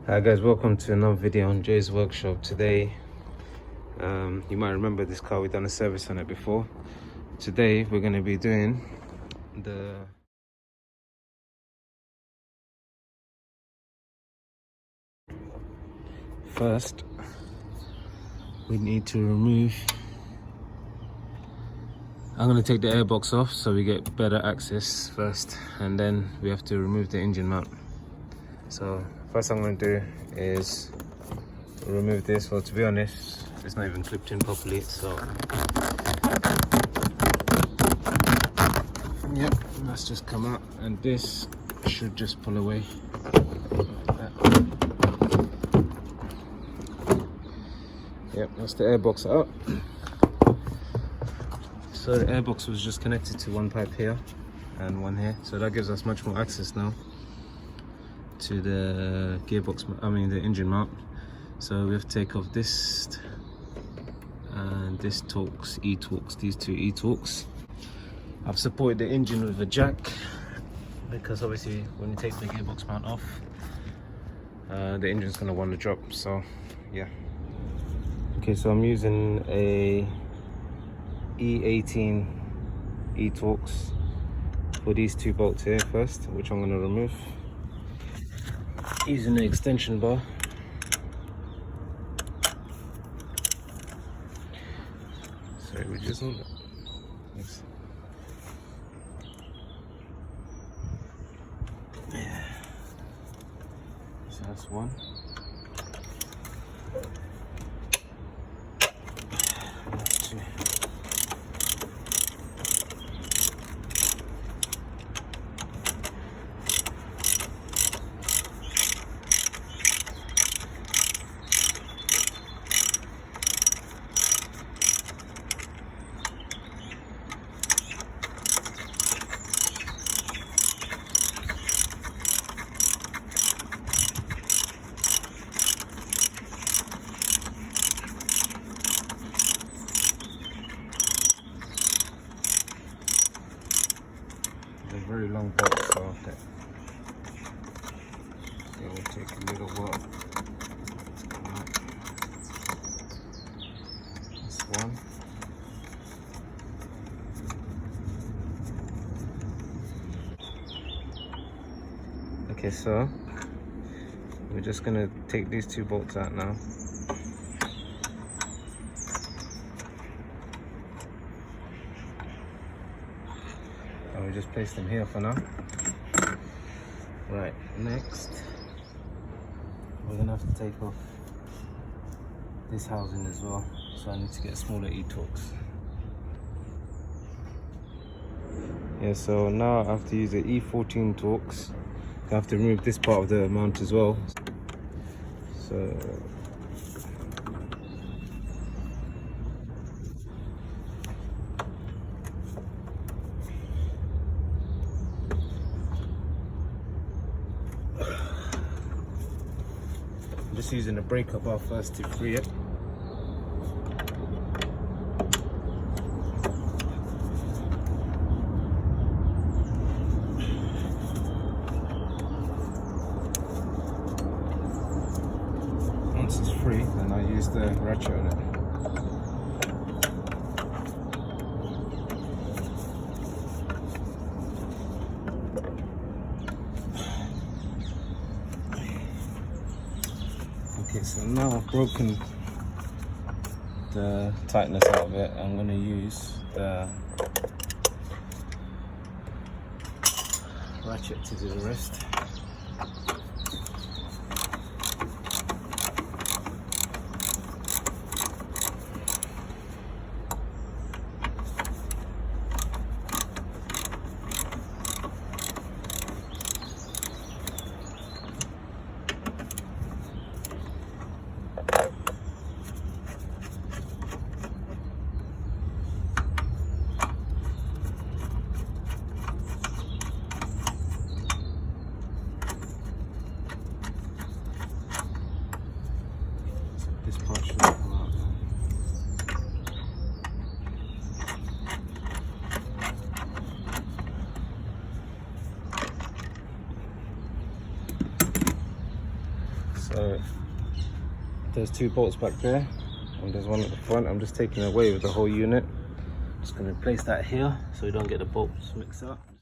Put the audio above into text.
Hi guys, welcome to another video on Jay's workshop. Today you might remember this car, we've done a service on it before. Today we're going to be doing the first. We need to remove, I'm going to take the airbox off so we get better access first, and then we have to remove the engine mount. So first I'm going to do is remove this. Well, to be honest, it's not even clipped in properly, so yep, that's just come out, and this should just pull away like that. Yep, that's the airbox up. So the airbox was just connected to one pipe here and one here, so that gives us much more access now to the gearbox, the engine mount. So we have to take off this and this Torx, E-Torx, these two E-Torx. I've supported the engine with a jack because obviously when you take the gearbox mount off, the engine's going to want to drop, so yeah. Okay, so I'm using a E18 E-Torx for these two bolts here first, which I'm going to remove using the extension bar. Sorry, we're just on that. Thanks. Yeah. So that's one. That's two. Very long bolt, so okay. It will take a little while. This one. Okay, so we're just gonna take these two bolts out now. We just place them here for now. Right, next we're gonna have to take off this housing as well, so I need to get a smaller E-Torx. Yeah, so now I have to use the E14 Torx. I have to remove this part of the mount as well. So I'm just using a breaker bar first to free it. Once it's free, then I use the ratchet on it. Okay, so now I've broken the tightness out of it. I'm going to use the ratchet to do the rest. This part should come out now. So So there's 2 bolts back there, and there's one at the front. I'm just taking away with the whole unit. Just going to place that here so we don't get the bolts mixed up.